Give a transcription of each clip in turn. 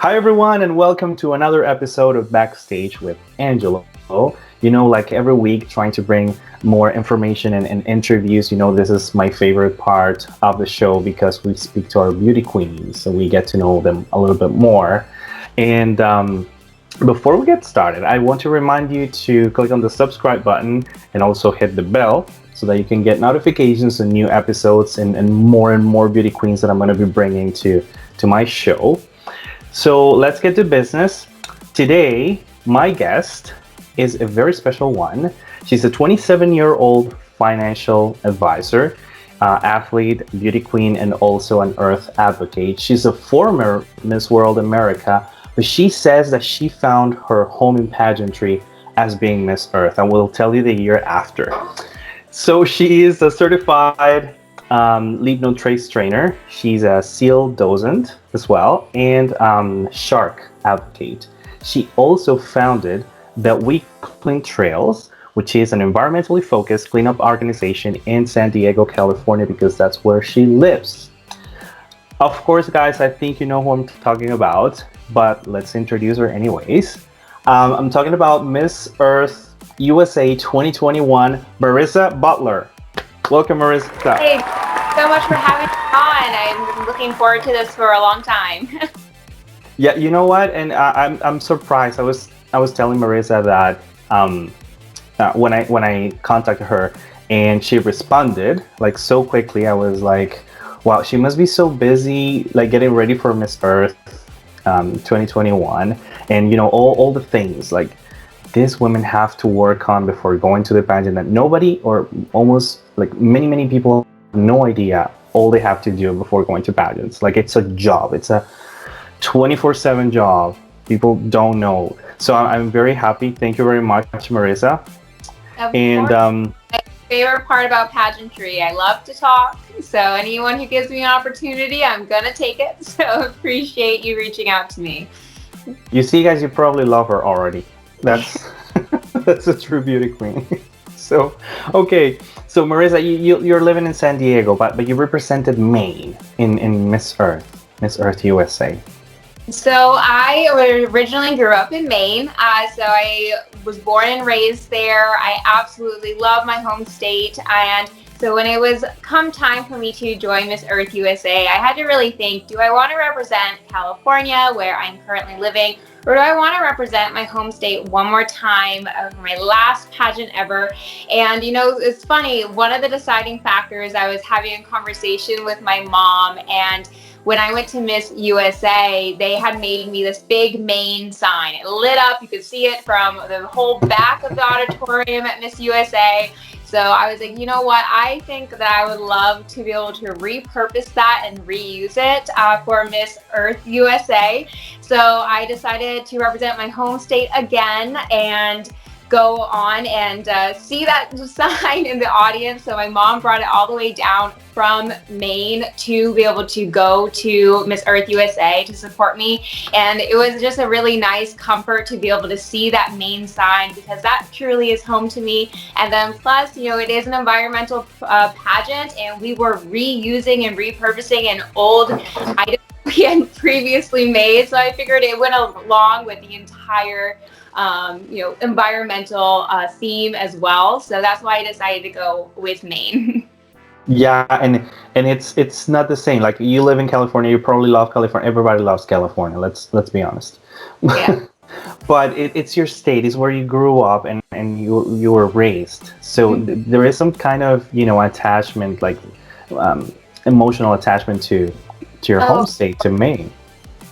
Hi, everyone, and welcome to another episode of Backstage with Angelo. Like every week, trying to bring more information and interviews. This is my favorite part of the show because we speak to our beauty queens, so we get to know them a little bit more. And before we get started, I want to remind you to click on the subscribe button and also hit the bell so that you can get notifications on new episodes and more beauty queens that I'm going to be bringing to my show. So let's get to business. Today, my guest is a very special one. She's a 27-year-old financial advisor, athlete, beauty queen, and also an earth advocate. She's a former Miss World America, but she says that she found her home in pageantry as being Miss Earth, and we'll tell you the year after. So she is a certified lead no trace trainer. She's a SEAL docent as well, and shark advocate. She also founded the We Clean Trails, which is an environmentally focused cleanup organization in San Diego, California, because that's where she lives. Of course, guys, I think you know who I'm talking about, but let's introduce her anyways. I'm talking about Miss Earth USA 2021, Marisa Butler. Welcome, Marisa. Hey, so much for having me on. I've been looking forward to this for a long time. Yeah, you know what? And I'm surprised. I was telling Marisa that when I contacted her and she responded like so quickly, I was like, wow, she must be so busy like getting ready for Miss Earth 2021, and all the things like these women have to work on before going to the pageant that nobody, or almost like many people, have no idea all they have to do before going to pageants. Like it's a job. It's a 24/7 job. People don't know. So I'm very happy. Thank you very much, Marisa. Of course. My favorite part about pageantry, I love to talk. So anyone who gives me an opportunity, I'm gonna take it. So appreciate you reaching out to me. You see, guys, you probably love her already. That's that's a true beauty queen. So, okay. So Marisa, you're living in San Diego, but you represented Maine in Miss Earth USA. So I originally grew up in Maine. So I was born and raised there. I absolutely love my home state. And so when it was come time for me to join Miss Earth USA, I had to really think, do I want to represent California, where I'm currently living, or do I want to represent my home state one more time for my last pageant ever? And it's funny, one of the deciding factors, I was having a conversation with my mom, and when I went to Miss USA, they had made me this big Maine sign. It lit up, you could see it from the whole back of the auditorium at Miss USA. So I was like, you know what? I think that I would love to be able to repurpose that and reuse it for Miss Earth USA. So I decided to represent my home state again and go on and see that sign in the audience. So my mom brought it all the way down from Maine to be able to go to Miss Earth USA to support me. And it was just a really nice comfort to be able to see that Maine sign, because that truly is home to me. And then plus, it is an environmental pageant, and we were reusing and repurposing an old item we had previously made. So I figured it went along with the entire environmental theme as well. So that's why I decided to go with Maine. Yeah, and it's not the same. Like you live in California, you probably love California. Everybody loves California. Let's be honest. Yeah. But it's your state. It's where you grew up and you were raised. So there is some kind of attachment, like emotional attachment to your home state, to Maine.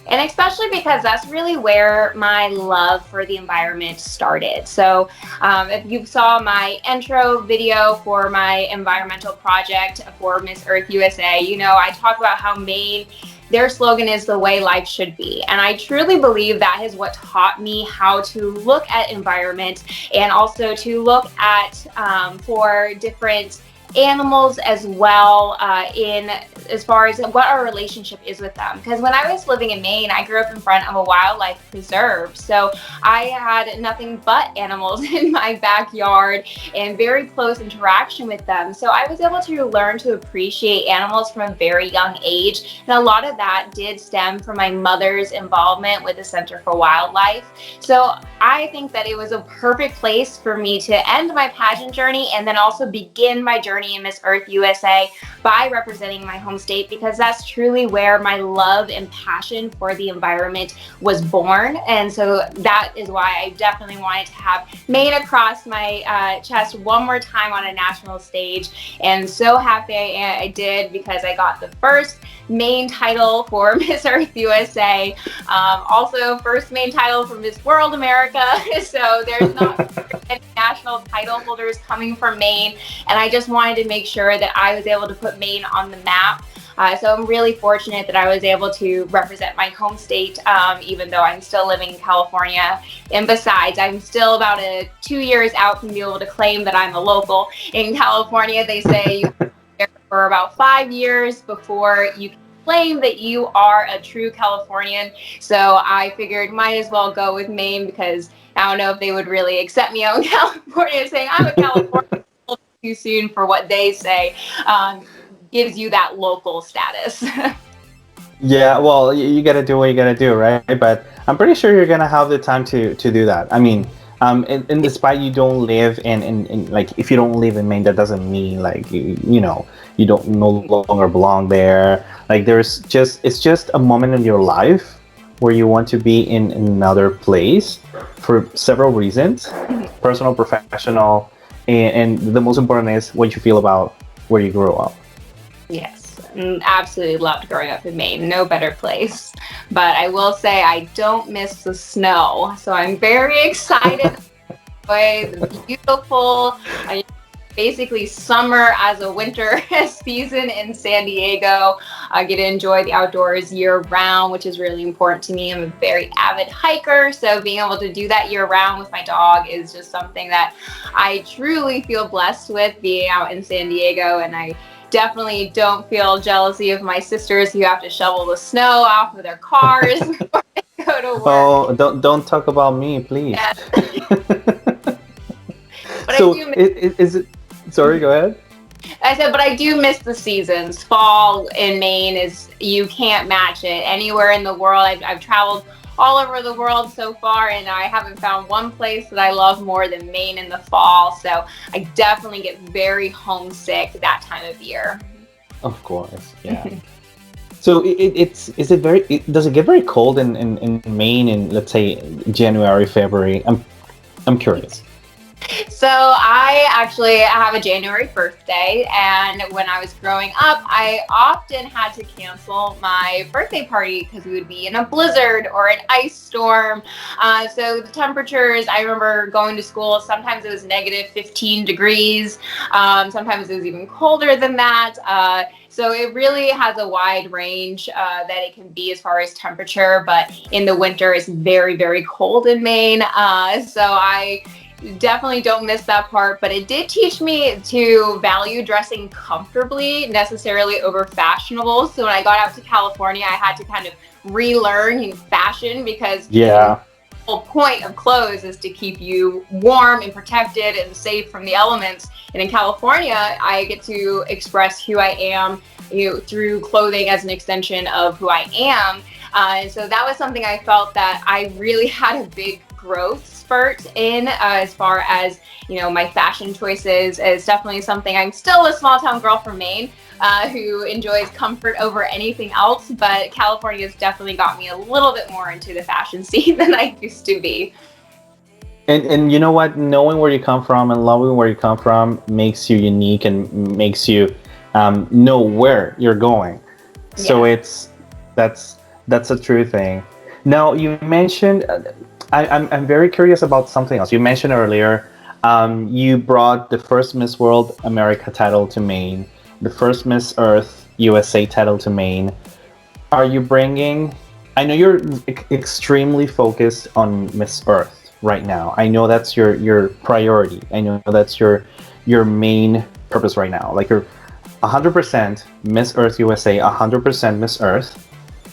And especially because that's really where my love for the environment started. So if you saw my intro video for my environmental project for Miss Earth USA, I talk about how Maine, their slogan is the way life should be. And I truly believe that is what taught me how to look at environment, and also to look at for different animals as well, in as far as what our relationship is with them. Because when I was living in Maine, I grew up in front of a wildlife preserve, so I had nothing but animals in my backyard and very close interaction with them. So I was able to learn to appreciate animals from a very young age, and a lot of that did stem from my mother's involvement with the Center for Wildlife. So I think that it was a perfect place for me to end my pageant journey and then also begin my journey in Miss Earth USA by representing my home state, because that's truly where my love and passion for the environment was born. And so that is why I definitely wanted to have Maine across my chest one more time on a national stage. And so happy I did, because I got the first Maine title for Miss Earth USA, also first Maine title for Miss World America. So there's not any national title holders coming from Maine, and I just wanted to make sure that I was able to put Maine on the map. So I'm really fortunate that I was able to represent my home state, even though I'm still living in California. And besides, I'm still about 2 years out from being able to claim that I'm a local. In California, they say you have to be there for about 5 years before you can claim that you are a true Californian. So I figured might as well go with Maine, because I don't know if they would really accept me out in California saying I'm a Californian. Too soon for what they say. Gives you that local status. Yeah, well, you gotta do what you gotta do, right? But I'm pretty sure you're gonna have the time to do that. I mean, and despite you don't live in like, if you don't live in Maine, that doesn't mean like you know, you don't no longer belong there. Like it's just a moment in your life where you want to be in another place for several reasons, personal, professional, and the most important is what you feel about where you grew up. Yes, absolutely loved growing up in Maine. No better place. But I will say I don't miss the snow. So I'm very excited to enjoy the beautiful, basically summer as a winter season in San Diego. I get to enjoy the outdoors year round, which is really important to me. I'm a very avid hiker, so being able to do that year round with my dog is just something that I truly feel blessed with, being out in San Diego. And I definitely don't feel jealousy of my sisters who have to shovel the snow off of their cars before they go to work. Oh, don't talk about me, please. Yeah. So is it? Sorry, go ahead. I said, but I do miss the seasons. Fall in Maine is, you can't match it anywhere in the world. I've traveled all over the world so far, and I haven't found one place that I love more than Maine in the fall. So I definitely get very homesick that time of year. Of course, yeah. So does it get very cold in Maine in, let's say, January, February? I'm curious. So I actually have a January birthday, and when I was growing up, I often had to cancel my birthday party because we would be in a blizzard or an ice storm. So the temperatures, I remember going to school, sometimes it was negative 15 degrees. Sometimes it was even colder than that. So it really has a wide range that it can be as far as temperature, but in the winter it's very, very cold in Maine. So I definitely don't miss that part, but it did teach me to value dressing comfortably necessarily over fashionable. So when I got out to California, I had to kind of relearn fashion, because yeah, the whole point of clothes is to keep you warm and protected and safe from the elements. And in California, I get to express who I am, through clothing as an extension of who I am. And so that was something I felt that I really had a big growth spurt in, as far as my fashion choices. Is definitely something. I'm still a small town girl from Maine who enjoys comfort over anything else, but California has definitely got me a little bit more into the fashion scene than I used to be. And you know what, knowing where you come from and loving where you come from makes you unique and makes you know where you're going. So Yeah. that's a true thing. Now you mentioned, I'm very curious about something else. You mentioned earlier, you brought the first Miss World America title to Maine, the first Miss Earth USA title to Maine. Are you bringing? I know you're extremely focused on Miss Earth right now. I know that's your priority. I know that's your main purpose right now. Like you're 100% Miss Earth USA, 100% Miss Earth,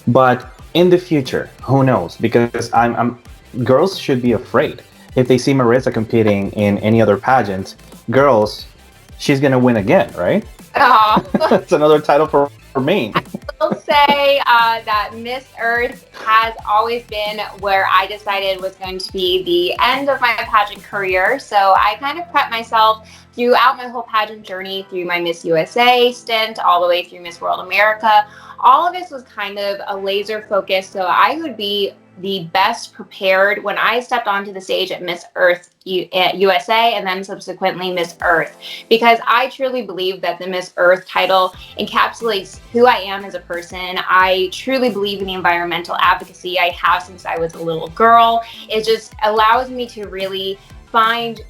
but in the future, who knows? Because I'm girls should be afraid if they see Marisa competing in any other pageant. Girls, she's gonna win again, right? Oh. It's another title for Maine. I will say that Miss Earth has always been where I decided was going to be the end of my pageant career. So I kind of prepped myself throughout my whole pageant journey, through my Miss USA stint, all the way through Miss World America. All of this was kind of a laser focus, so I would be the best prepared when I stepped onto the stage at Miss Earth USA and then subsequently Miss Earth, because I truly believe that the Miss Earth title encapsulates who I am as a person. I truly believe in the environmental advocacy I have since I was a little girl. It just allows me to really find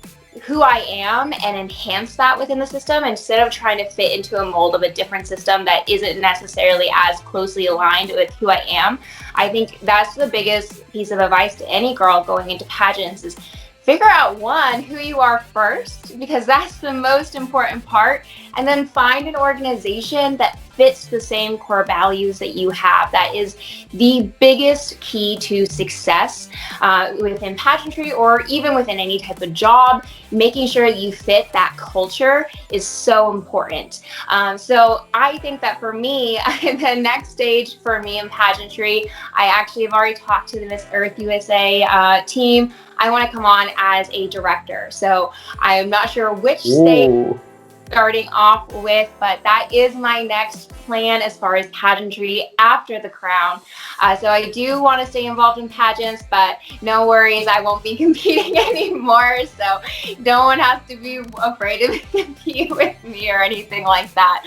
who I am and enhance that within the system instead of trying to fit into a mold of a different system that isn't necessarily as closely aligned with who I am. I think that's the biggest piece of advice to any girl going into pageants is figure out, one, who you are first, because that's the most important part, and then find an organization that fits the same core values that you have. That is the biggest key to success within pageantry or even within any type of job. Making sure you fit that culture is so important. So I think that for me, the next stage for me in pageantry, I actually have already talked to the Miss Earth USA team. I want to come on as a director. So I'm not sure which stage starting off with, but that is my next plan as far as pageantry after the crown. So I do want to stay involved in pageants, but no worries, I won't be competing anymore. So no one has to be afraid to compete with me or anything like that.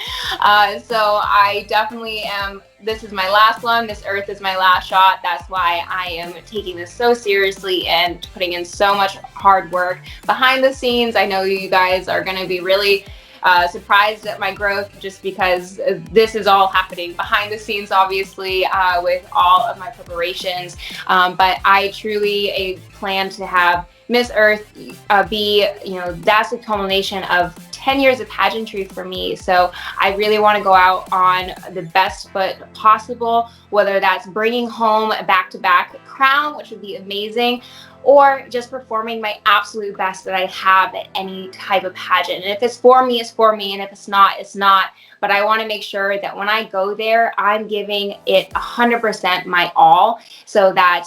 So I definitely am. This is my last one. This Earth is my last shot. That's why I am taking this so seriously and putting in so much hard work behind the scenes. I know you guys are going to be really surprised at my growth just because this is all happening behind the scenes, obviously, with all of my preparations. But I truly plan to have Miss Earth be, that's the culmination of 10 years of pageantry for me. So I really want to go out on the best foot possible, whether that's bringing home a back-to-back crown, which would be amazing, or just performing my absolute best that I have at any type of pageant. And if it's for me, it's for me. And if it's not, it's not. But I want to make sure that when I go there, I'm giving it 100% my all, so that,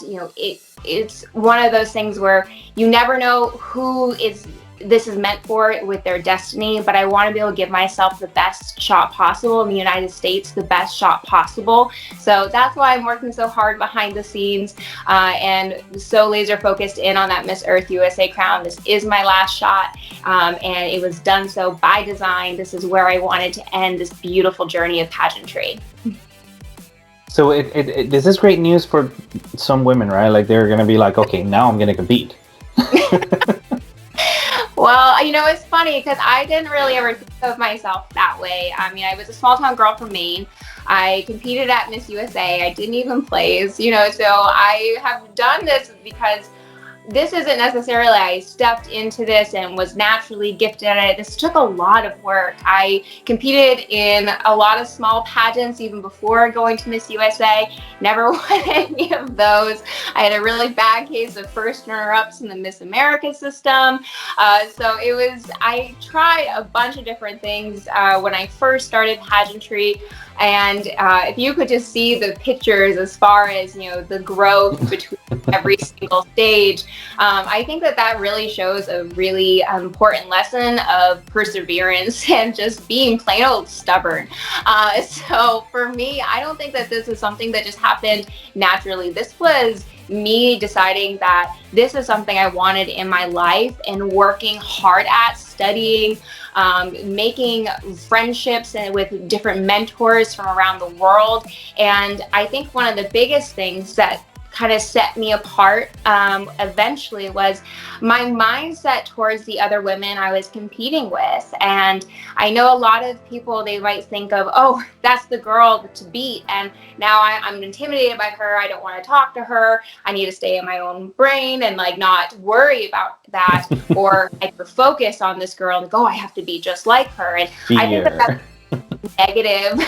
it's one of those things where you never know who this is meant for with their destiny, but I want to be able to give myself the best shot possible in the United States, the best shot possible. So that's why I'm working so hard behind the scenes and so laser focused in on that Miss Earth USA crown. This is my last shot, and it was done so by design. This is where I wanted to end this beautiful journey of pageantry. So this is great news for some women, right? Like they're gonna be like, okay, now I'm gonna compete. Well, it's funny because I didn't really ever think of myself that way. I mean, I was a small town girl from Maine. I competed at Miss USA. I didn't even place, so I have done this because this isn't necessarily I stepped into this and was naturally gifted at it. This took a lot of work. I competed in a lot of small pageants even before going to Miss USA. Never won any of those. I had a really bad case of first runner-ups in the Miss America system. So I tried a bunch of different things when I first started pageantry. And if you could just see the pictures as far as, the growth between every single stage, I think that really shows a really important lesson of perseverance and just being plain old stubborn. So for me, I don't think that this is something that just happened naturally. This was me deciding that this is something I wanted in my life and working hard at, studying, making friendships and with different mentors from around the world. And I think one of the biggest things that kind of set me apart eventually was my mindset towards the other women I was competing with. And I know a lot of people, they might think of, oh, that's the girl to beat, and now I'm intimidated by her, I don't want to talk to her, I need to stay in my own brain and like not worry about that, or hyper focus on this girl and go, I have to be just like her. And I think that that's negative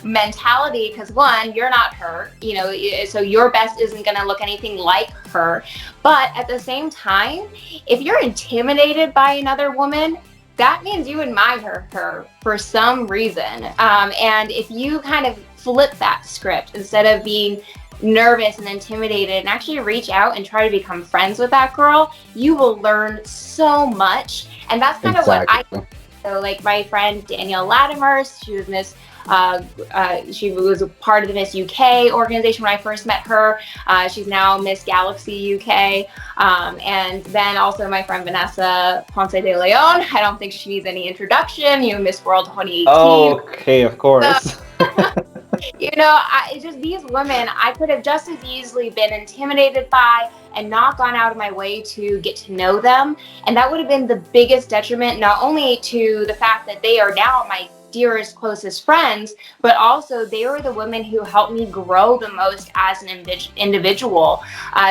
mentality, because one, you're not her, you know, so your best isn't going to look anything like her. But at the same time, if you're intimidated by another woman, that means you admire her for some reason. And if you kind of flip that script, instead of being nervous and intimidated, and actually reach out and try to become friends with that girl, you will learn so much. And that's kind of what I. So like my friend Danielle Latimer, she was a part of the Miss UK organization when I first met her. She's now Miss Galaxy UK. And then also my friend Vanessa Ponce de Leon. I don't think she needs any introduction. You know, Miss World 2018. Oh, okay, of course. You know, it's just these women I could have just as easily been intimidated by and not gone out of my way to get to know them. And that would have been the biggest detriment, not only to the fact that they are now my dearest, closest friends, but also they were the women who helped me grow the most as an individual.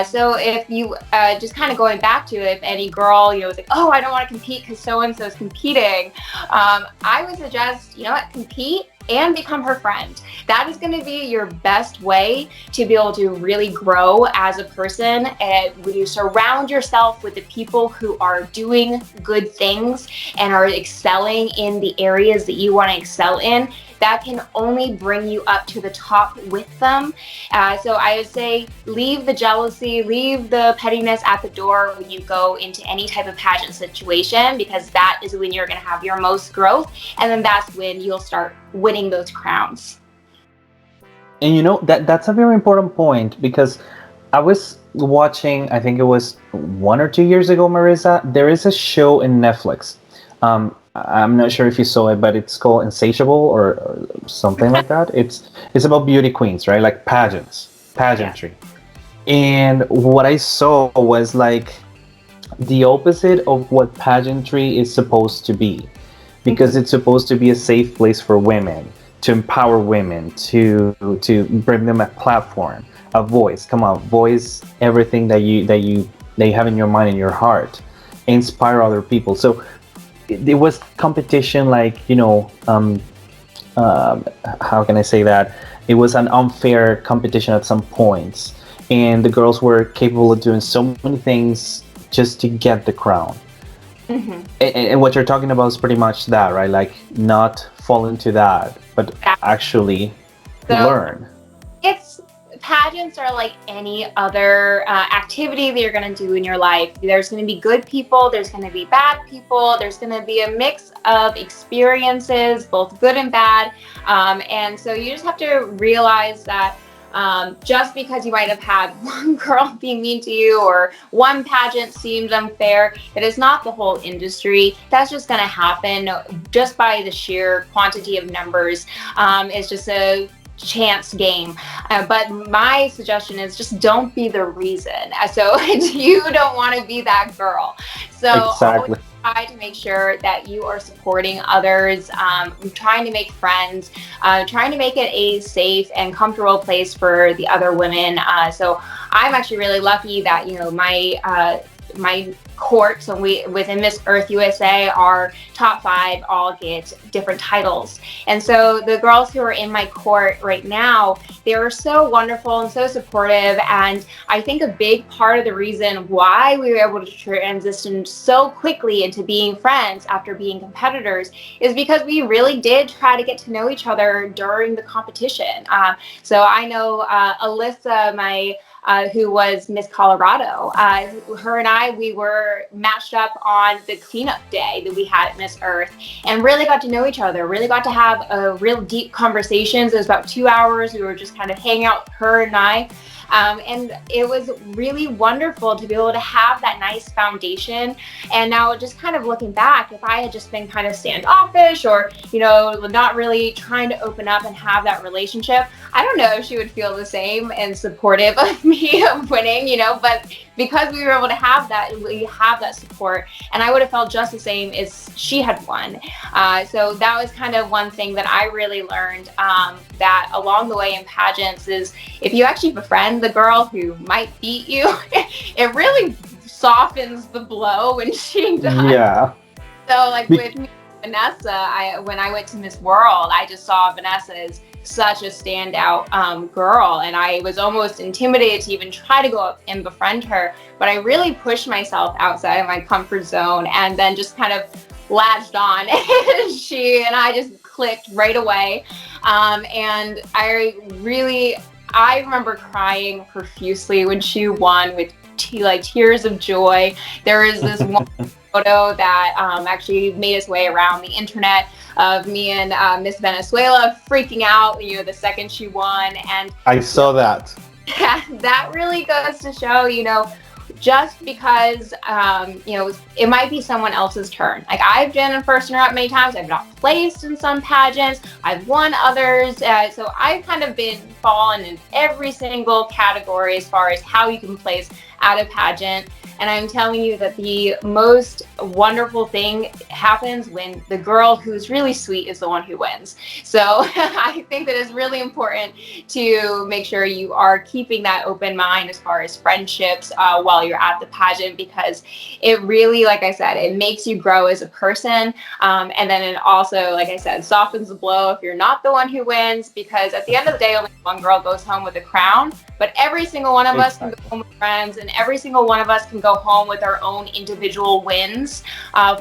So if you, just kind of going back to if any girl, you know, was like, oh, I don't want to compete because so-and-so is competing, I would suggest, you know what, compete and become her friend. That is going to be your best way to be able to really grow as a person. And when you surround yourself with the people who are doing good things and are excelling in the areas that you want to excel in, that can only bring you up to the top with them. So I would say leave the jealousy, leave the pettiness at the door when you go into any type of pageant situation, because that is when you're going to have your most growth. And then that's when you'll start winning those crowns. And you know, that's a very important point, because I was watching, I think it was 1 or 2 years ago, Marisa, there is a show in Netflix. I'm not sure if you saw it, but it's called Insatiable or something like that. It's about beauty queens, right? Like pageantry. Yeah. And what I saw was like the opposite of what pageantry is supposed to be, because it's supposed to be a safe place for women, to empower women, to bring them a platform, a voice. Come on, voice everything that you have in your mind and your heart, inspire other people. So it was competition, like, you know, how can I say that? It was an unfair competition at some points, and the girls were capable of doing so many things just to get the crown. Mm-hmm. And what you're talking about is pretty much that, right? Like not fall into that, but actually learn. Pageants are like any other activity that you're going to do in your life. There's going to be good people, there's going to be bad people, there's going to be a mix of experiences, both good and bad. And so you just have to realize that just because you might have had one girl be mean to you or one pageant seemed unfair, that is not the whole industry. That's just going to happen just by the sheer quantity of numbers. It's just a chance game. But my suggestion is just don't be the reason. So you don't want to be that girl. So exactly. Try to make sure that you are supporting others, trying to make friends, trying to make it a safe and comfortable place for the other women. So I'm actually really lucky that, you know, my court, so we within Miss Earth USA, our top 5 all get different titles. And so the girls who are in my court right now, they were so wonderful and so supportive. And I think a big part of the reason why we were able to transition so quickly into being friends after being competitors is because we really did try to get to know each other during the competition. So I know Alyssa, who was Miss Colorado, her and I, we were matched up on the cleanup day that we had at Miss Earth, and really got to know each other, really got to have a real deep conversations. It was about 2 hours. We were just kind of hanging out, her and I. And it was really wonderful to be able to have that nice foundation. And now just kind of looking back, if I had just been kind of standoffish or, you know, not really trying to open up and have that relationship, I don't know if she would feel the same and supportive of me winning, but because we were able to have that, we have that support, and I would have felt just the same as she had won. So that was kind of one thing that I really learned, that along the way in pageants is if you actually befriend the girl who might beat you, it really softens the blow when she does. Yeah. So like with me, Vanessa, when I went to Miss World, I just saw Vanessa as such a standout girl, and I was almost intimidated to even try to go up and befriend her, but I really pushed myself outside of my comfort zone and then just kind of latched on. And she and I just clicked right away, and I remember crying profusely when she won with tears of joy. There is this one photo that actually made its way around the internet of me and Miss Venezuela freaking out, the second she won. And I saw that. That really goes to show, just because, it might be someone else's turn. Like I've been a first runner-up many times. I've not placed in some pageants. I've won others. So I've kind of been fallen in every single category as far as how you can place at a pageant. And I'm telling you that the most wonderful thing happens when the girl who's really sweet is the one who wins. So I think that it's really important to make sure you are keeping that open mind as far as friendships while you're at the pageant, because it really, like I said, it makes you grow as a person. And then it also, like I said, softens the blow if you're not the one who wins, because at the end of the day, only one girl goes home with a crown, but every single one of us can go home with friends, and every single one of us can go home with our own individual wins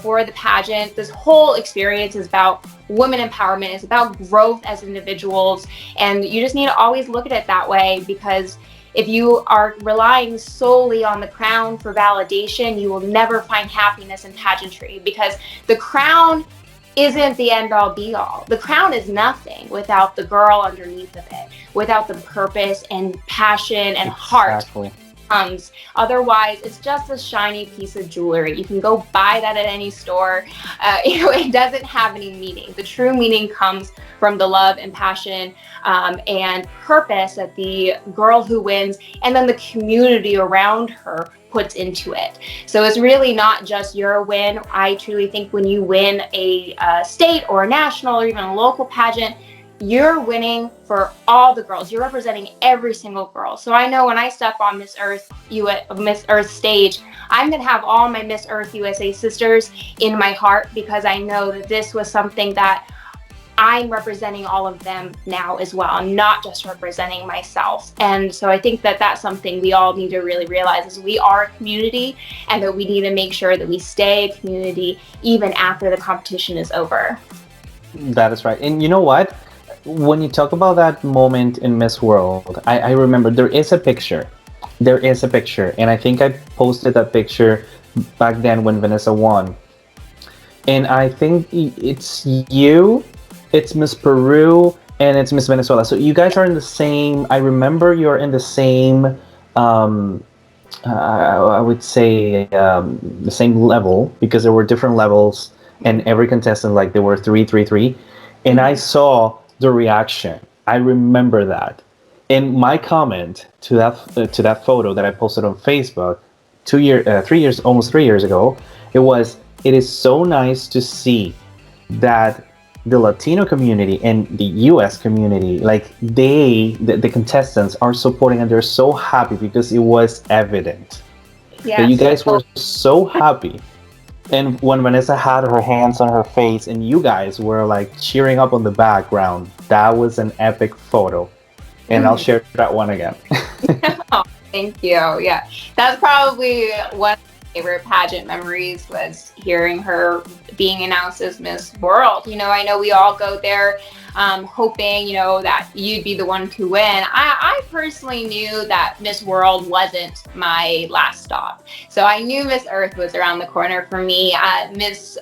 for the pageant. This whole experience is about women empowerment. It's about growth as individuals, and you just need to always look at it that way, because if you are relying solely on the crown for validation, you will never find happiness in pageantry, because the crown isn't the end all be all. The crown is nothing without the girl underneath of it, without the purpose and passion and heart. Otherwise, it's just a shiny piece of jewelry. You can go buy that at any store. It doesn't have any meaning. The true meaning comes from the love and passion and purpose that the girl who wins, and then the community around her, puts into it. So it's really not just your win. I truly think when you win a state or a national or even a local pageant, you're winning for all the girls. You're representing every single girl. So I know when I step on Miss Earth stage, I'm gonna have all my Miss Earth USA sisters in my heart, because I know that this was something that I'm representing all of them now as well. I'm not just representing myself. And so I think that that's something we all need to really realize, is we are a community, and that we need to make sure that we stay a community even after the competition is over. That is right. And you know what? When you talk about that moment in Miss World, I remember there is a picture. And I think I posted that picture back then when Vanessa won. And I think it's you, it's Miss Peru, and it's Miss Venezuela. So you guys are in the same, I remember you're in the same, I would say the same level, because there were different levels, and every contestant, like there were three. And I saw the reaction. I remember that. And my comment to that photo that I posted on Facebook 3 years ago, it is so nice to see that the Latino community and the US community, like the contestants are supporting, and they're so happy, because it was evident that you guys were so happy. And when Vanessa had her hands on her face and you guys were like cheering up on the background, that was an epic photo. And I'll share that one again. Oh, thank you. Yeah, that's probably one of my favorite pageant memories, was hearing her being announced as Miss World. I know we all go there hoping, that you'd be the one to win. I personally knew that Miss World wasn't my last stop. So I knew Miss Earth was around the corner for me. Miss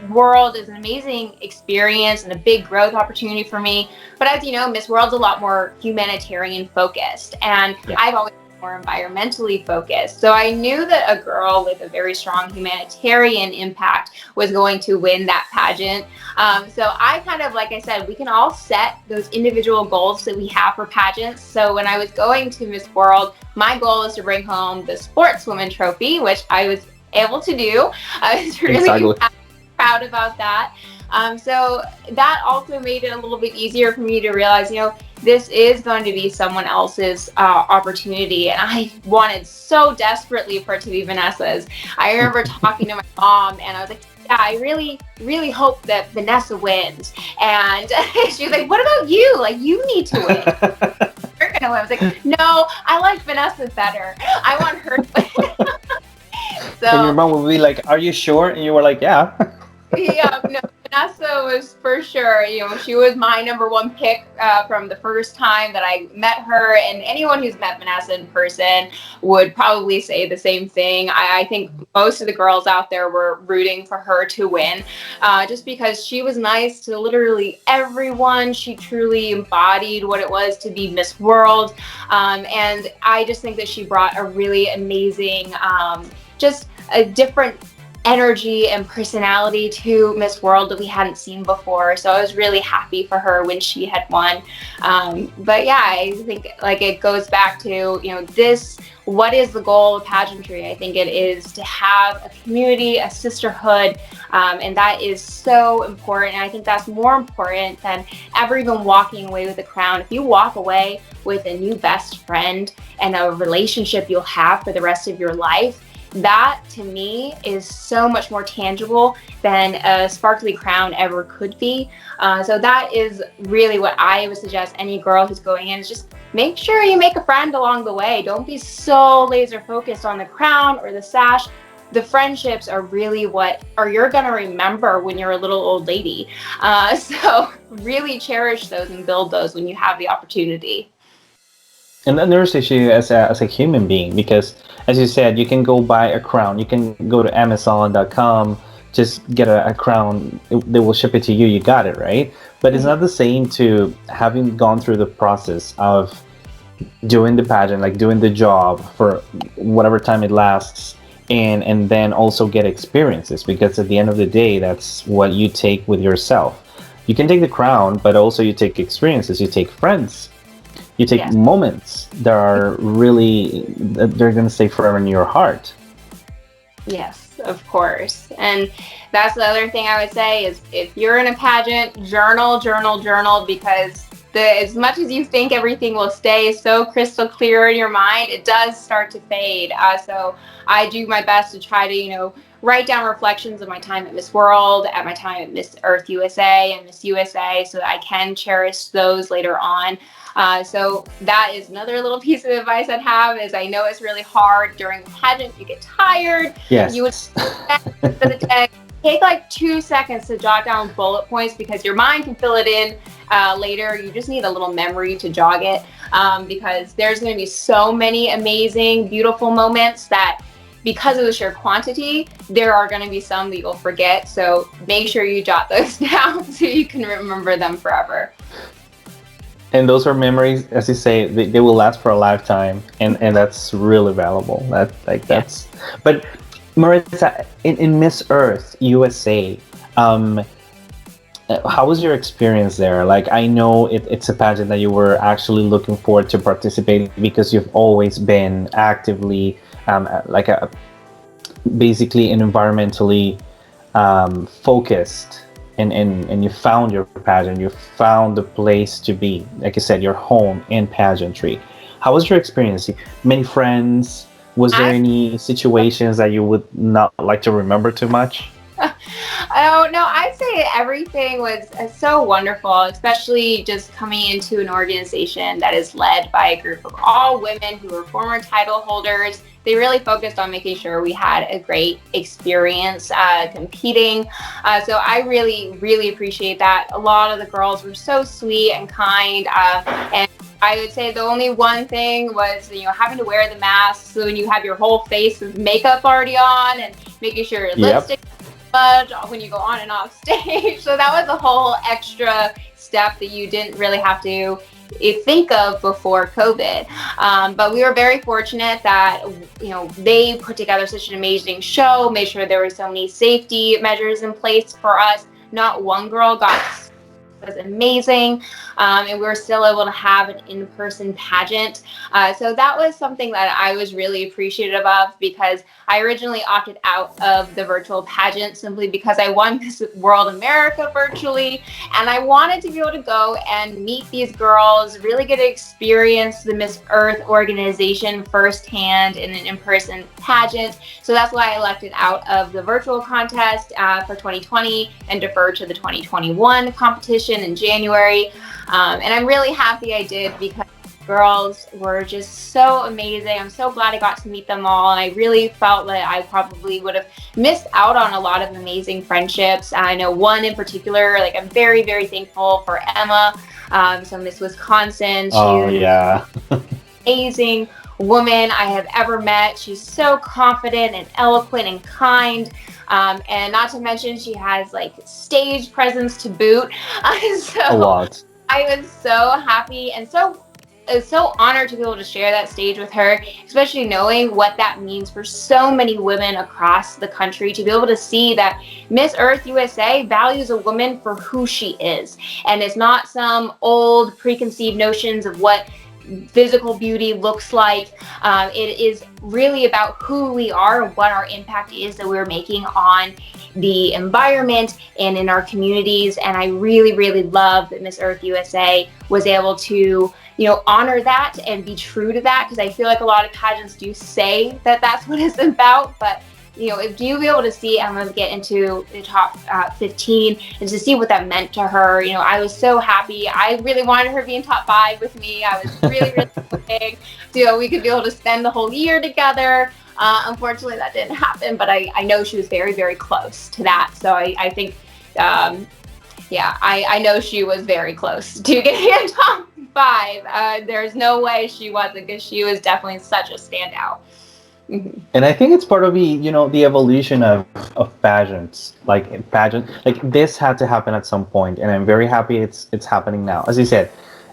World is an amazing experience and a big growth opportunity for me. But as you know, Miss World's a lot more humanitarian focused. And I've always been more environmentally focused. So I knew that a girl with a very strong humanitarian impact was going to win that pageant. So I kind of, like I said, we can all set those individual goals that we have for pageants. So when I was going to Miss World, my goal was to bring home the sportswoman trophy, which I was able to do. I was really proud about that. So that also made it a little bit easier for me to realize, this is going to be someone else's opportunity. And I wanted so desperately for it to be Vanessa's. I remember talking to my mom and I was like, yeah, I really, really hope that Vanessa wins. And she was like, what about you? Like, you need to win. You're gonna win. I was like, no, I like Vanessa better. I want her to win. So, and your mom would be like, are you sure? And you were like, yeah. Yeah, no, Vanessa was for sure, she was my number one pick from the first time that I met her, and anyone who's met Vanessa in person would probably say the same thing. I think most of the girls out there were rooting for her to win, just because she was nice to literally everyone. She truly embodied what it was to be Miss World, and I just think that she brought a really amazing, just a different energy and personality to Miss World that we hadn't seen before. So I was really happy for her when she had won. But yeah, I think like it goes back to, what is the goal of pageantry? I think it is to have a community, a sisterhood, and that is so important. And I think that's more important than ever even walking away with a crown. If you walk away with a new best friend and a relationship you'll have for the rest of your life, that to me is so much more tangible than a sparkly crown ever could be. So that is really what I would suggest any girl who's going in, is just make sure you make a friend along the way. Don't be so laser focused on the crown or the sash. The friendships are really what you're going to remember when you're a little old lady. So really cherish those and build those when you have the opportunity. And then there's issue as a human being, because as you said, you can go buy a crown. You can go to Amazon.com, just get a crown. They will ship it to you. You got it, right? But it's not the same to having gone through the process of doing the pageant, like doing the job for whatever time it lasts, and then also get experiences, because at the end of the day, that's what you take with yourself. You can take the crown, but also you take experiences. You take friends. You take moments that are really, they're going to stay forever in your heart. Yes, of course. And that's the other thing I would say is, if you're in a pageant, journal, because as much as you think everything will stay so crystal clear in your mind, it does start to fade. So I do my best to try to, write down reflections of my time at Miss World, at my time at Miss Earth USA and Miss USA, so that I can cherish those later on. So that is another little piece of advice I'd have, is I know it's really hard during the pageant. You get tired. Yes. You would for the day. Take like 2 seconds to jot down bullet points, because your mind can fill it in later. You just need a little memory to jog it, because there's going to be so many amazing, beautiful moments that, because of the sheer quantity, there are going to be some that you'll forget. So make sure you jot those down so you can remember them forever. And those are memories, as you say, they will last for a lifetime, and that's really valuable. That's. But Marisa, in Miss Earth USA, how was your experience there? Like, I know it's a pageant that you were actually looking forward to participate, because you've always been actively basically an environmentally focused, and you found your pageant, you found the place to be, like I said, your home in pageantry. How was your experience? Many friends? Was there any situations that you would not like to remember too much? Oh, no, I'd say everything was so wonderful, especially just coming into an organization that is led by a group of all women who were former title holders. They really focused on making sure we had a great experience competing. So I really, really appreciate that. A lot of the girls were so sweet and kind. And I would say the only one thing was, having to wear the mask, so when you have your whole face with makeup already on, and making sure your lipstick when you go on and off stage. So that was a whole extra step that you didn't really have to think of before COVID. But we were very fortunate that, they put together such an amazing show, made sure there were so many safety measures in place for us. Not one girl got was amazing, and we were still able to have an in-person pageant. So that was something that I was really appreciative of, because I originally opted out of the virtual pageant simply because I won Miss World America virtually, and I wanted to be able to go and meet these girls, really get to experience the Miss Earth organization firsthand in an in-person pageant. So that's why I elected out of the virtual contest for 2020 and deferred to the 2021 competition in January. And I'm really happy I did, because girls were just so amazing. I'm so glad I got to meet them all, and I really felt that I probably would have missed out on a lot of amazing friendships. I know one in particular, like, I'm very, very thankful for Emma. So Miss Wisconsin, Yeah. amazing woman I have ever met. She's so confident and eloquent and kind, and not to mention she has like stage presence to boot. So A lot. I was so happy and so honored to be able to share that stage with her, especially knowing what that means for so many women across the country, to be able to see that Miss Earth USA values a woman for who she is, and it's not some old preconceived notions of what physical beauty looks like. It is really about who we are and what our impact is that we're making on the environment and in our communities. And I really, really love that Miss Earth USA was able to, honor that and be true to that, because I feel like a lot of pageants do say that that's what it's about, but if you be able to see Emma get into the top 15 and to see what that meant to her, I was so happy. I really wanted her to be in top 5 with me. I was really, really hoping we could be able to spend the whole year together. Unfortunately, that didn't happen, but I know she was very, very close to that. So I think, I know she was very close to getting in top 5. There's no way she wasn't, because she was definitely such a standout. Mm-hmm. And I think it's part of the the evolution of pageants, like this had to happen at some point, and I'm very happy it's happening now. As you said,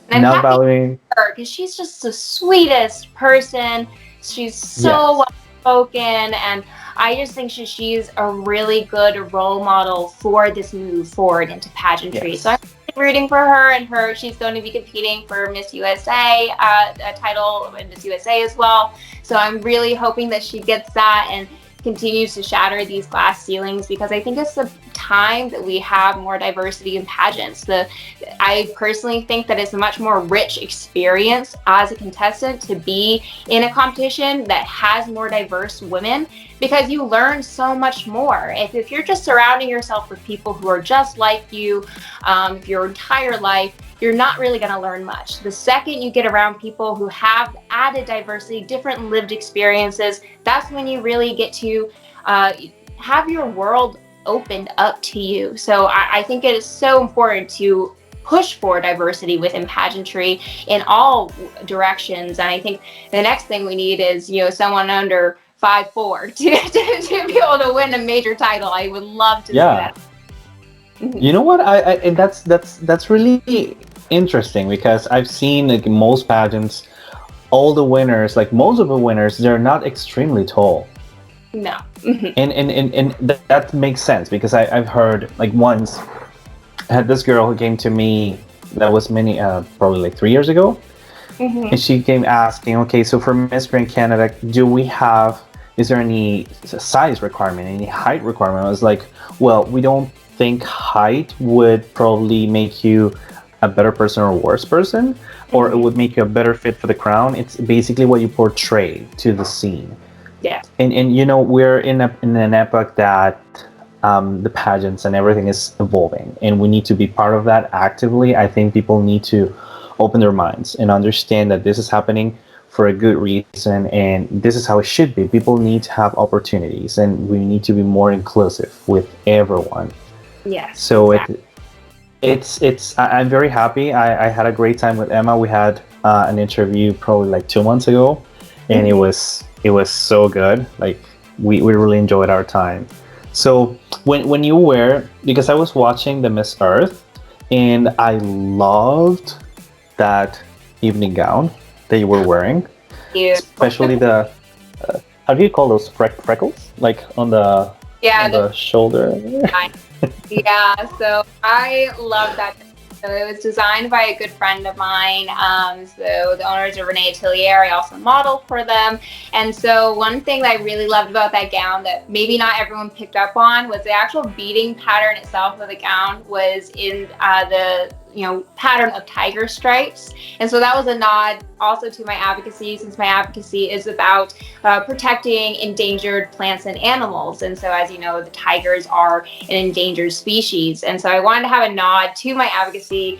and now valuing her, because she's just the sweetest person. She's so well spoken, and I just think she's a really good role model for this move forward into pageantry. Yes. So I'm rooting for her, and she's going to be competing for Miss USA, a title in Miss USA as well. So I'm really hoping that she gets that and continues to shatter these glass ceilings, because I think it's the time that we have more diversity in pageants. I personally think that it's a much more rich experience as a contestant to be in a competition that has more diverse women, because you learn so much more. If you're just surrounding yourself with people who are just like you your entire life, you're not really going to learn much. The second you get around people who have added diversity, different lived experiences, that's when you really get to have your world opened up to you. So I think it is so important to push for diversity within pageantry in all directions. And I think the next thing we need is, someone under 5'4" to be able to win a major title. I would love to see that. You know what? And that's really interesting, because I've seen like most pageants, all the winners, like most of the winners, they're not extremely tall. No. And that makes sense, because I've heard, like, once I had this girl who came to me, that was probably like 3 years ago. And she came asking, okay, so for Miss Grand Canada, is there any size requirement, any height requirement? I was like, well, we don't think height would probably make you a better person or a worse person, or it would make you a better fit for the crown. It's basically what you portray to the scene. Yeah. And we're in an epoch that the pageants and everything is evolving, and we need to be part of that actively. I think people need to open their minds and understand that this is happening for a good reason, and this is how it should be. People need to have opportunities, and we need to be more inclusive with everyone. Yes. So I'm very happy. I had a great time with Emma. We had an interview probably like 2 months ago, and it was so good. Like we really enjoyed our time. So when you were, because I was watching the Miss Earth, and I loved that evening gown that you were wearing, You. especially the how do you call those freckles? Like on the Yeah, shoulder. yeah, so I love that. So it was designed by a good friend of mine. So the owners of Renee Atelier, I also modeled for them. And so one thing that I really loved about that gown that maybe not everyone picked up on was the actual beading pattern itself of the gown was in the pattern of tiger stripes. And so that was a nod also to my advocacy, since my advocacy is about protecting endangered plants and animals. And so, as you know, the tigers are an endangered species. And so I wanted to have a nod to my advocacy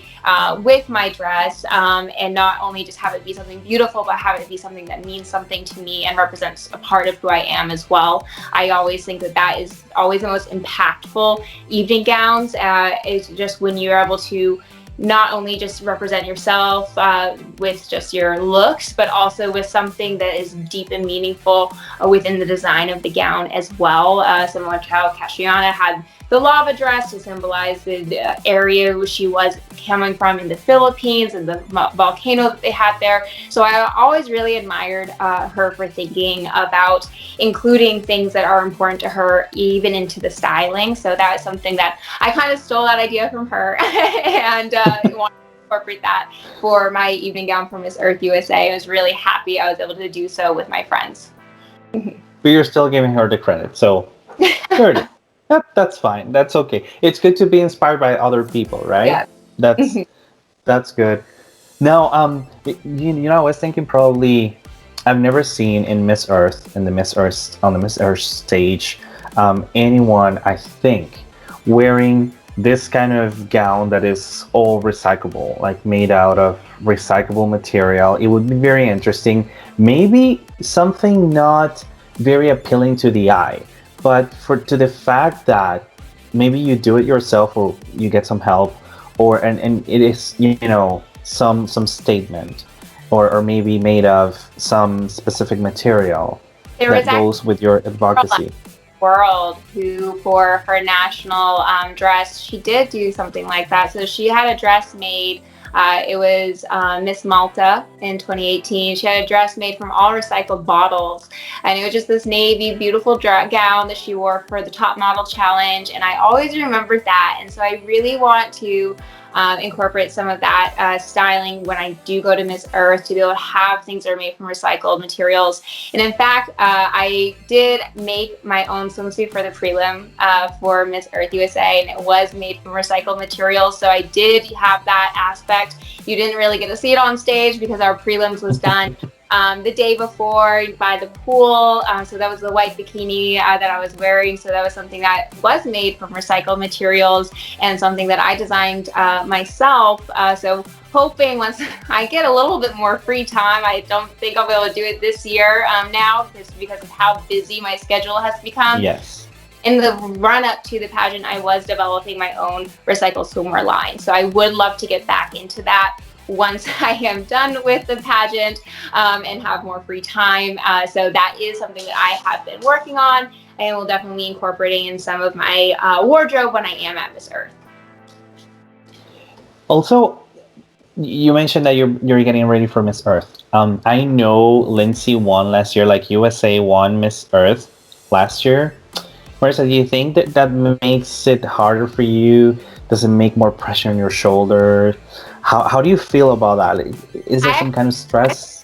with my dress, and not only just have it be something beautiful, but have it be something that means something to me and represents a part of who I am as well. I always think that that is always the most impactful evening gowns, is just when you're able to not only just represent yourself with just your looks, but also with something that is deep and meaningful within the design of the gown as well. Similar to how Catriona had the lava dress to symbolize the area she was coming from in the Philippines and the volcano that they had there. So I always really admired her for thinking about including things that are important to her even into the styling. So that is something that I kind of stole that idea from her and wanted to incorporate that for my evening gown for Miss Earth USA. I was really happy I was able to do so with my friends. But you're still giving her the credit, so sure. That's fine. That's okay. It's good to be inspired by other people, right? Yeah. That's good. Now, I was thinking probably I've never seen in Miss Earth on the Miss Earth stage anyone, I think, wearing this kind of gown that is all recyclable, like made out of recyclable material. It would be very interesting. Maybe something not very appealing to the eye, but to the fact that maybe you do it yourself or you get some help, and it is some statement, or maybe made of some specific material that goes with your advocacy. World, who for her national dress, she did do something like that. So she had a dress made. It was Miss Malta in 2018. She had a dress made from all recycled bottles, and it was just this navy beautiful gown that she wore for the top model challenge. And I always remembered that, and so I really want to incorporate some of that styling when I do go to Miss Earth, to be able to have things that are made from recycled materials. And in fact, I did make my own swimsuit for the prelim for Miss Earth USA, and it was made from recycled materials. So I did have that aspect. You didn't really get to see it on stage because our prelims was done the day before by the pool. So that was the white bikini that I was wearing. So that was something that was made from recycled materials and something that I designed myself. So hoping once I get a little bit more free time, I don't think I'll be able to do it this year now, just because of how busy my schedule has become. Yes. In the run-up to the pageant, I was developing my own recycled swimwear line. So I would love to get back into that once I am done with the pageant and have more free time. So that is something that I have been working on and will definitely be incorporating in some of my wardrobe when I am at Miss Earth. Also, you mentioned that you're getting ready for Miss Earth. I know Lindsay won last year, like USA won Miss Earth last year. Marisa, do you think that makes it harder for you? Does it make more pressure on your shoulders? How do you feel about that? Is there some kind of stress?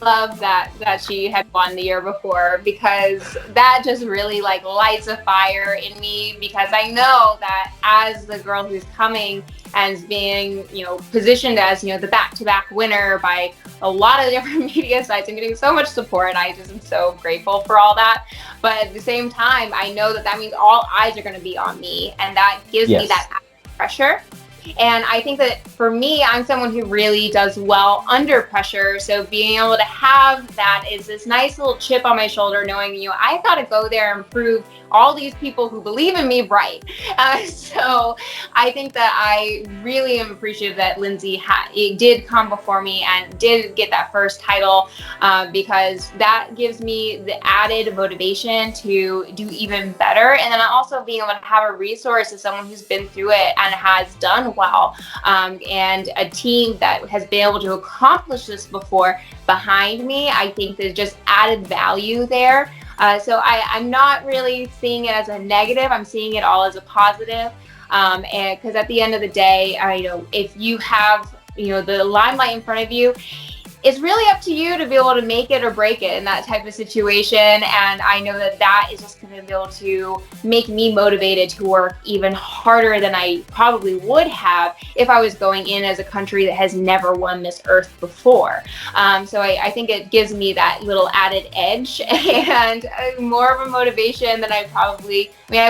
Love that she had won the year before, because that just really like lights a fire in me, because I know that as the girl who's coming as being positioned as the back-to-back winner by a lot of different media sites and getting so much support, and I just am so grateful for all that. But at the same time, I know that means all eyes are going to be on me, and that gives me that pressure. And I think that for me, I'm someone who really does well under pressure. So being able to have that is this nice little chip on my shoulder, knowing, I've got to go there and prove all these people who believe in me bright. So I think that I really am appreciative that Lindsay did come before me and did get that first title, because that gives me the added motivation to do even better. And then also being able to have a resource as someone who's been through it and has done well, and a team that has been able to accomplish this before behind me, I think there's just added value there. So I'm not really seeing it as a negative. I'm seeing it all as a positive. And because at the end of the day, if you have, the limelight in front of you, it's really up to you to be able to make it or break it in that type of situation. And I know that is just going to be able to make me motivated to work even harder than I probably would have if I was going in as a country that has never won Miss Earth before. So I think it gives me that little added edge and more of a motivation than I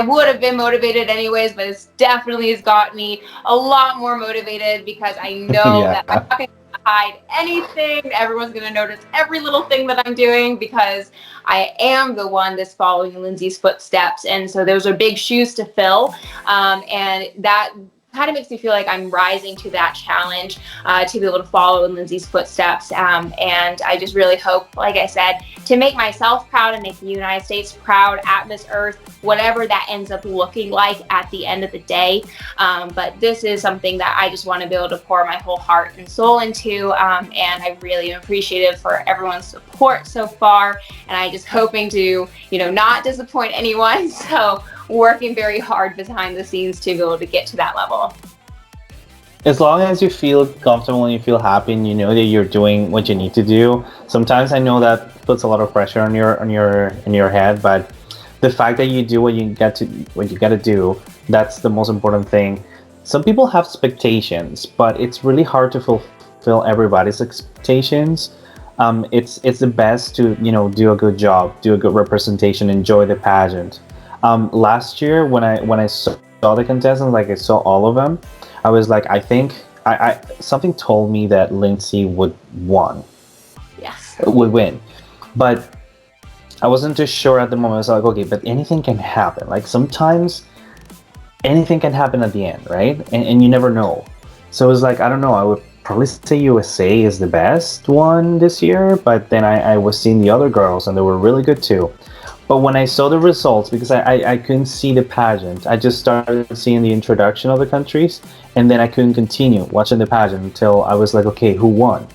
would have been motivated anyways, but it's definitely has got me a lot more motivated because I know that I'm not going to hide anything. Everyone's going to notice every little thing that I'm doing because I am the one that's following Lindsay's footsteps. And so those are big shoes to fill. And that kind of makes me feel like I'm rising to that challenge, to be able to follow in Lindsay's footsteps. And I just really hope, like I said, to make myself proud and make the United States proud at Miss Earth, whatever that ends up looking like at the end of the day. But this is something that I just want to be able to pour my whole heart and soul into. And I really am appreciative for everyone's support so far. And I just hoping to, not disappoint anyone. So working very hard behind the scenes to be able to get to that level. As long as you feel comfortable and you feel happy and you know that you're doing what you need to do. Sometimes I know that puts a lot of pressure on your head, but the fact that you do what you got to do, that's the most important thing. Some people have expectations, but it's really hard to fulfill everybody's expectations. It's the best to do a good job, do a good representation, enjoy the pageant. Last year when I saw the contestants, like I saw all of them, I was like, I think I something told me that Lindsay would win, but I wasn't too sure at the moment. I was like, okay, but anything can happen. Like sometimes anything can happen at the end, right? And you never know. So it was like, I don't know. I would probably say USA is the best one this year, but then I was seeing the other girls and they were really good too. But when I saw the results, because I couldn't see the pageant, I just started seeing the introduction of the countries, and then I couldn't continue watching the pageant until I was like, okay, who won?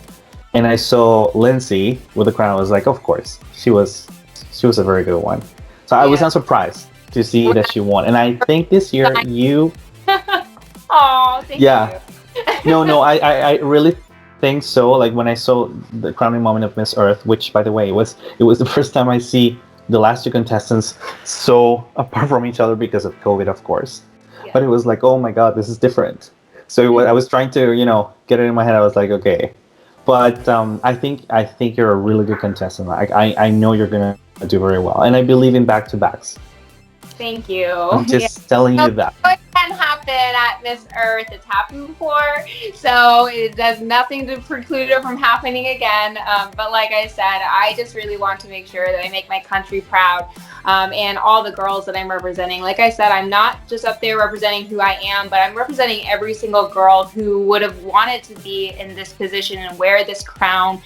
And I saw Lindsay with the crown. I was like, of course, she was a very good one. So I was not surprised to see that she won. And I think this year you... Oh, thank you. No, I really think so. Like when I saw the crowning moment of Miss Earth, which by the way, it was the first time I see the last two contestants so apart from each other because of COVID, of course. Yeah. But it was like, oh my God, this is different. So I was trying to, get it in my head. I was like, okay. But I think you're a really good contestant. I know you're gonna do very well, and I believe in back-to-backs. Thank you. I'm just telling you that. It can happen at Miss Earth. It's happened before, so it does nothing to preclude it from happening again. But like I said, I just really want to make sure that I make my country proud, and all the girls that I'm representing. Like I said, I'm not just up there representing who I am, but I'm representing every single girl who would have wanted to be in this position and wear this crown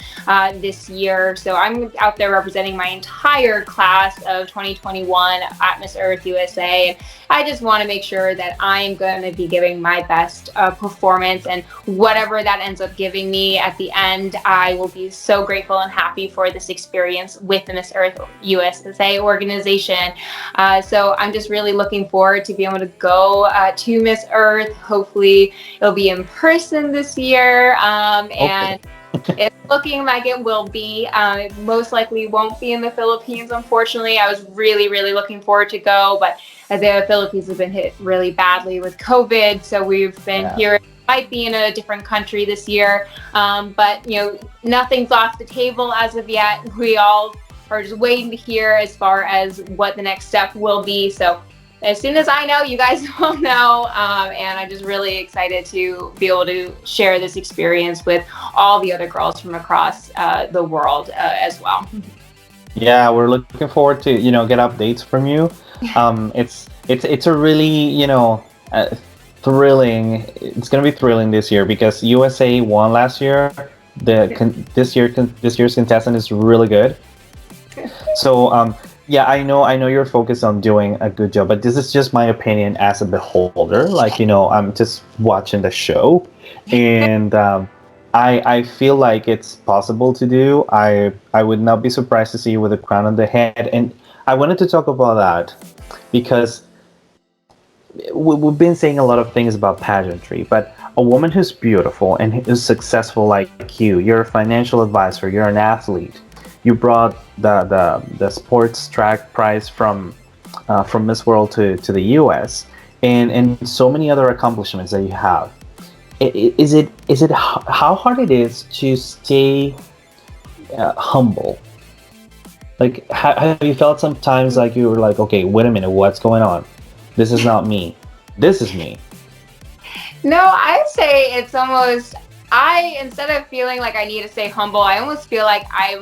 this year. So I'm out there representing my entire class of 2021 at Miss Earth USA, and I just want to make sure that I'm going to be giving my best performance, and whatever that ends up giving me at the end, I will be so grateful and happy for this experience with the Miss Earth USA organization. So I'm just really looking forward to being able to go to Miss Earth. Hopefully it'll be in person this year, and it's looking like it will be. It most likely won't be in the Philippines, unfortunately. I was really, really looking forward to go, but the Philippines have been hit really badly with COVID, so we've been here. It might be in a different country this year, but nothing's off the table as of yet. We all are just waiting to hear as far as what the next step will be. So as soon as I know, you guys will know, and I'm just really excited to be able to share this experience with all the other girls from across the world as well. Yeah, we're looking forward to get updates from you. It's a really, thrilling. It's gonna be thrilling this year because USA won last year. This year's contestant is really good. So yeah, I know you're focused on doing a good job, but this is just my opinion as a beholder. Like, I'm just watching the show, and I feel like it's possible to do. I would not be surprised to see you with a crown on the head, and I wanted to talk about that because we've been saying a lot of things about pageantry, but a woman who's beautiful and is successful like you're a financial advisor, you're an athlete, you brought the sports track prize from Miss World to the U.S. and so many other accomplishments that you have. Is it how hard it is to stay humble? Like, have you felt sometimes like you were like, okay, wait a minute, what's going on? This is not me. This is me. No, I'd say it's almost, instead of feeling like I need to stay humble, I almost feel like I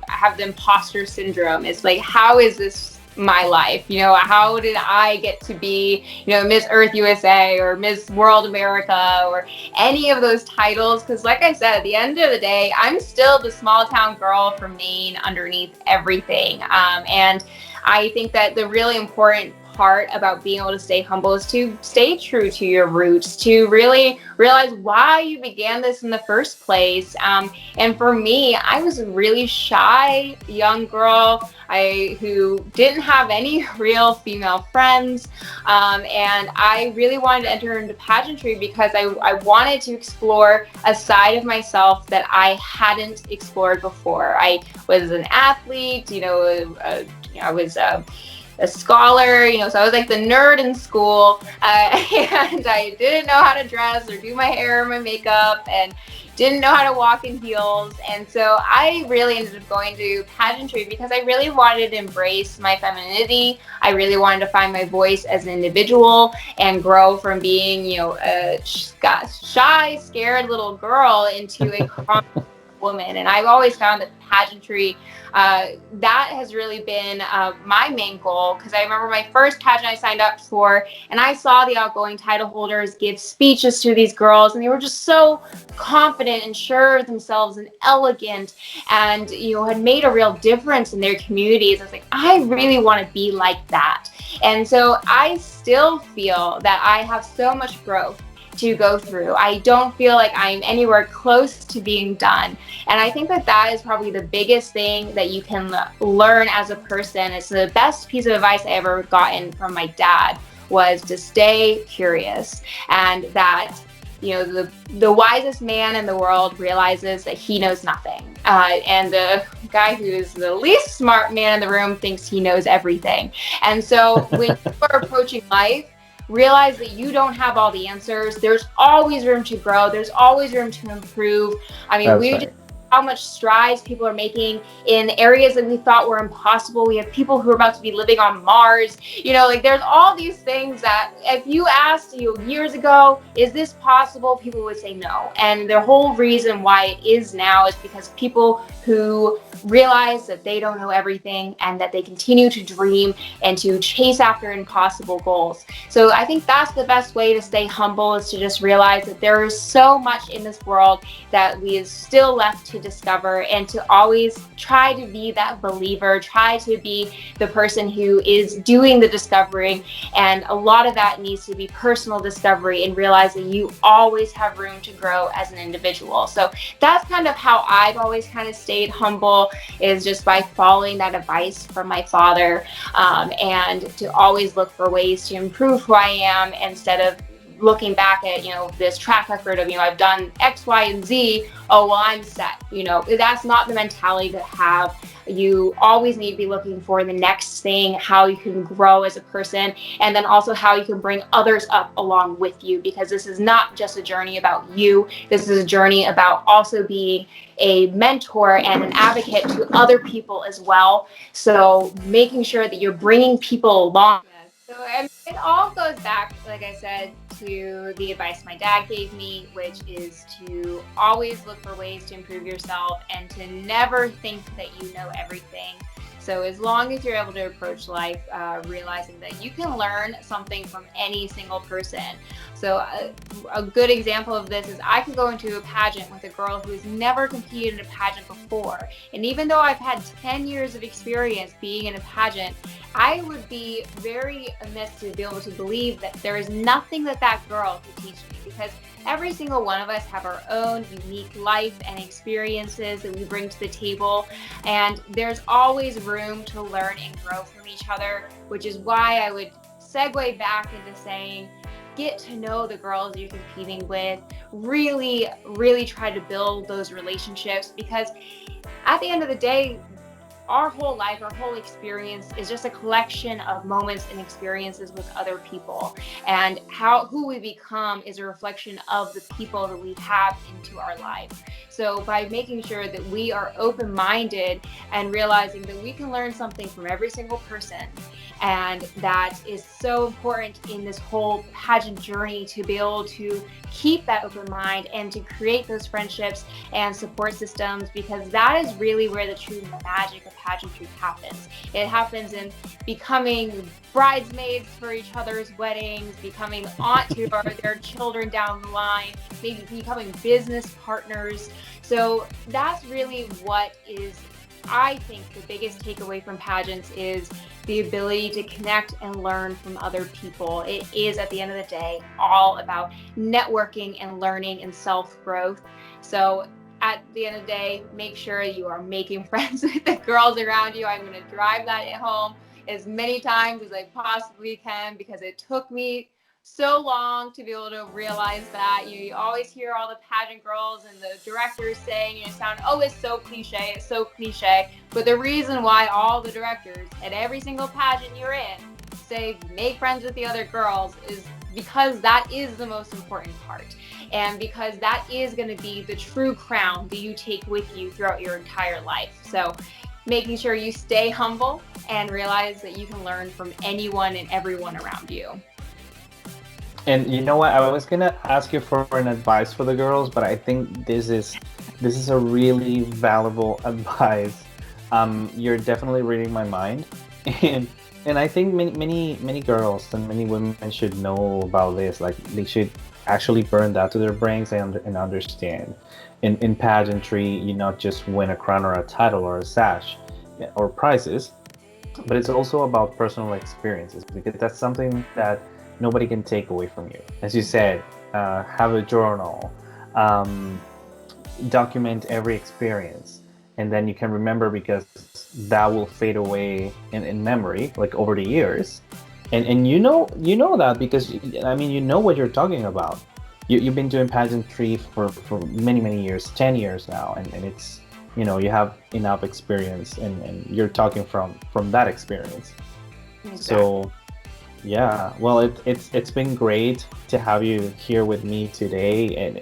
have the imposter syndrome. It's like, how is this my life? How did I get to be, Miss Earth USA or Miss World America or any of those titles? Because like I said, at the end of the day, I'm still the small town girl from Maine underneath everything. And I think that the really important part about being able to stay humble is to stay true to your roots, to really realize why you began this in the first place. And for me, I was a really shy young girl who didn't have any real female friends. And I really wanted to enter into pageantry because I wanted to explore a side of myself that I hadn't explored before. I was an athlete, I was a scholar, so I was like the nerd in school, and I didn't know how to dress or do my hair or my makeup, and didn't know how to walk in heels. And so I really ended up going to pageantry because I really wanted to embrace my femininity. I really wanted to find my voice as an individual and grow from being, a shy, scared little girl into a confident woman. And I've always found that pageantry, that has really been my main goal, because I remember my first pageant I signed up for, and I saw the outgoing title holders give speeches to these girls, and they were just so confident and sure of themselves and elegant, and had made a real difference in their communities. I was like, I really want to be like that. And so I still feel that I have so much growth to go through. I don't feel like I'm anywhere close to being done. And I think that is probably the biggest thing that you can learn as a person. It's the best piece of advice I ever gotten from my dad, was to stay curious, and that the wisest man in the world realizes that he knows nothing, and the guy who's the least smart man in the room thinks he knows everything. And so when you are approaching life, realize that you don't have all the answers. There's always room to grow. There's always room to improve. I mean, just how much strides people are making in areas that we thought were impossible. We have people who are about to be living on Mars. There's all these things that if you asked years ago, is this possible? People would say no. And the whole reason why it is now is because people who realize that they don't know everything and that they continue to dream and to chase after impossible goals. So I think that's the best way to stay humble, is to just realize that there is so much in this world that we is still left to discover, and to always try to be that believer, try to be the person who is doing the discovering. And a lot of that needs to be personal discovery, and realize that you always have room to grow as an individual. So that's kind of how I've always kind of stayed humble, is just by following that advice from my father, and to always look for ways to improve who I am, instead of looking back at this track record of I've done X, Y, and Z. Oh well, I'm set. That's not the mentality to have. You always need to be looking for the next thing, how you can grow as a person, and then also how you can bring others up along with you, because this is not just a journey about you. This is a journey about also being a mentor and an advocate to other people as well. So making sure that you're bringing people along. So it all goes back, like I said, to the advice my dad gave me, which is to always look for ways to improve yourself and to never think that you know everything. So as long as you're able to approach life, realizing that you can learn something from any single person. So a good example of this is I could go into a pageant with a girl who's never competed in a pageant before. And even though I've had 10 years of experience being in a pageant, I would be very amiss to be able to believe that there is nothing that that girl could teach me, because every single one of us have our own unique life and experiences that we bring to the table. And there's always room to learn and grow from each other, which is why I would segue back into saying, get to know the girls you're competing with, really, really try to build those relationships, because at the end of the day, our whole life, our whole experience is just a collection of moments and experiences with other people. And who we become is a reflection of the people that we have into our life. So by making sure that we are open-minded and realizing that we can learn something from every single person, and that is so important in this whole pageant journey, to be able to keep that open mind and to create those friendships and support systems, because that is really where the true magic of pageantry happens. It happens in becoming bridesmaids for each other's weddings, becoming aunt to their children down the line, maybe becoming business partners. So that's really what is, I think, the biggest takeaway from pageants is the ability to connect and learn from other people. It is, at the end of the day, all about networking and learning and self-growth. So at the end of the day, make sure you are making friends with the girls around you. I'm going to drive that at home as many times as I possibly can, because it took me so long to be able to realize that. You always hear all the pageant girls and the directors saying, it's so cliche. But the reason why all the directors at every single pageant you're in say make friends with the other girls is because that is the most important part. And because that is going to be the true crown that you take with you throughout your entire life. So making sure you stay humble and realize that you can learn from anyone and everyone around you. And you know what? I was gonna ask you for an advice for the girls, but I think this is a really valuable advice. You're definitely reading my mind, and I think many girls and many women should know about this. Like, they should actually burn that to their brains and understand. In pageantry, you not just win a crown or a title or a sash or prizes, but it's also about personal experiences, because that's something that nobody can take away from you. As you said, have a journal, document every experience, and then you can remember, because that will fade away in memory, like over the years. And you know that because you know what you're talking about. You've been doing pageantry for many years, 10 years now, and it's, you have enough experience, and you're talking from that experience. Exactly. So yeah, well, it's been great to have you here with me today, and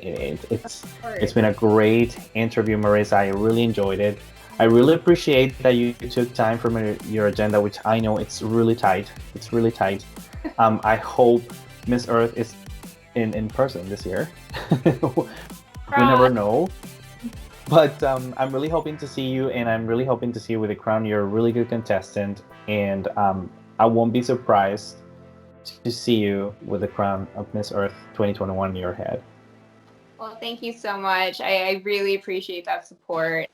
it's been a great interview, Marisa. I really enjoyed it. I really appreciate that you took time from your agenda, which I know it's really tight. It's really tight. I hope Miss Earth is in person this year. We never know. But I'm really hoping to see you, and I'm really hoping to see you with the crown. You're a really good contestant, and I won't be surprised to see you with the crown of Miss Earth 2021 in your head. Well, thank you so much. I really appreciate that support.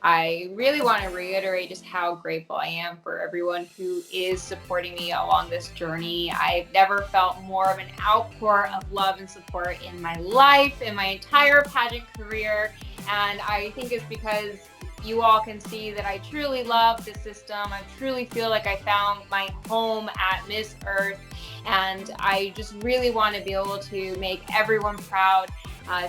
I really want to reiterate just how grateful I am for everyone who is supporting me along this journey. I've never felt more of an outpour of love and support in my life, in my entire pageant career. And I think it's because you all can see that I truly love the system. I truly feel like I found my home at Miss Earth. And I just really want to be able to make everyone proud.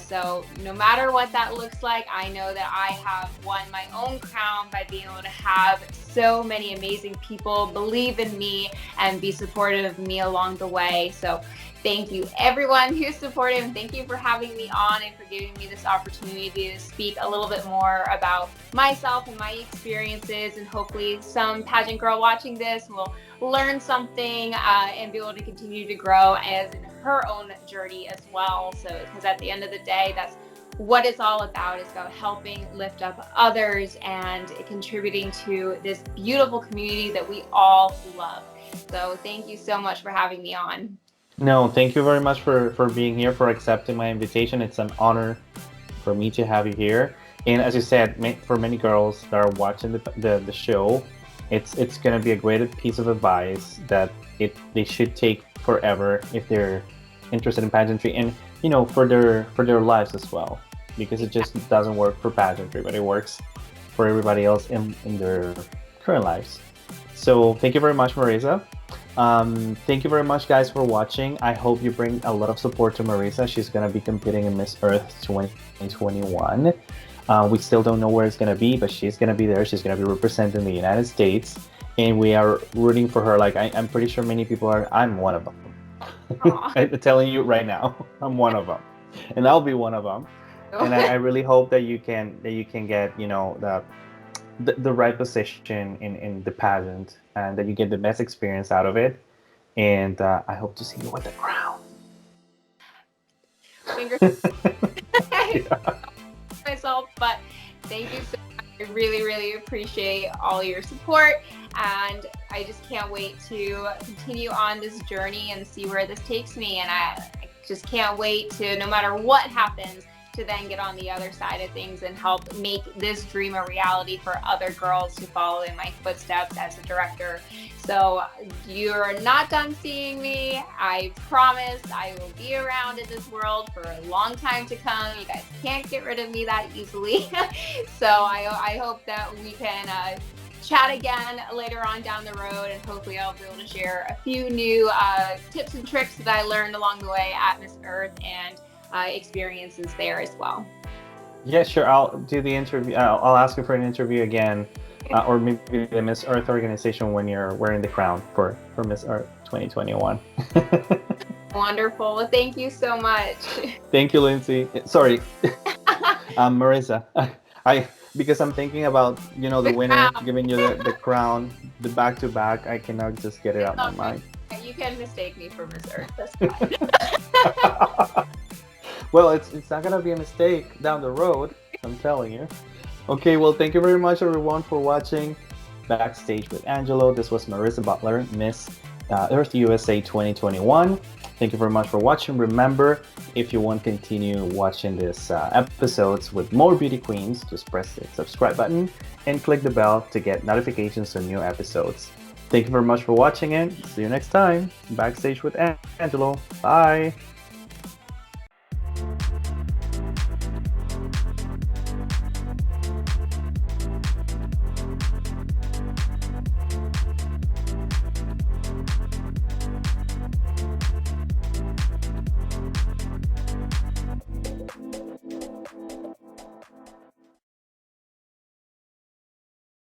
So no matter what that looks like, I know that I have won my own crown by being able to have so many amazing people believe in me and be supportive of me along the way. So thank you, everyone who's supportive, and thank you for having me on and for giving me this opportunity to speak a little bit more about myself and my experiences. And hopefully some pageant girl watching this will learn something and be able to continue to grow as in her own journey as well. So, because at the end of the day, that's what it's all about is about helping lift up others and contributing to this beautiful community that we all love. So thank you so much for having me on. No, thank you very much for being here, for accepting my invitation. It's an honor for me to have you here. And as you said, for many girls that are watching the show, it's gonna be a great piece of advice that they should take forever if they're interested in pageantry, and for their lives as well, because it just doesn't work for pageantry, but it works for everybody else in their current lives. So thank you very much, Marisa. Thank you very much, guys, for watching. I hope you bring a lot of support to Marisa. She's going to be competing in Miss Earth 2021. We still don't know where it's going to be, but she's going to be there. She's going to be representing the United States, and we are rooting for her. Like, I'm pretty sure many people are. I'm one of them. I'm telling you right now, I'm one of them, and I'll be one of them. And I really hope that you can get the right position in the pageant, and that you get the best experience out of it. And I hope to see you with the crown. Fingers myself, but thank you so much. I really, really appreciate all your support, and I just can't wait to continue on this journey and see where this takes me. And I just can't wait to, no matter what happens, to then get on the other side of things and help make this dream a reality for other girls to follow in my footsteps as a director. So you're not done seeing me. I promise I will be around in this world for a long time to come. You guys can't get rid of me that easily. So I hope that we can chat again later on down the road, and hopefully I'll be able to share a few new tips and tricks that I learned along the way at Miss Earth, and experiences there as well. Yeah, sure. I'll do the interview. I'll ask you for an interview again, or maybe the Miss Earth organization when you're wearing the crown for Miss Earth 2021. Wonderful. Well, thank you so much. Thank you, Lindsay. Sorry, Marisa. Because I'm thinking about the winner giving you the crown, the back-to-back. I cannot just get it out of my mind. You can mistake me for Miss Earth. That's fine. Well, it's not gonna be a mistake down the road, I'm telling you. Okay, well, thank you very much, everyone, for watching Backstage with Angelo. This was Marisa Butler, Miss Earth USA 2021. Thank you very much for watching. Remember, if you want to continue watching these episodes with more beauty queens, just press the subscribe button and click the bell to get notifications on new episodes. Thank you very much for watching, and see you next time. Backstage with Angelo. Bye.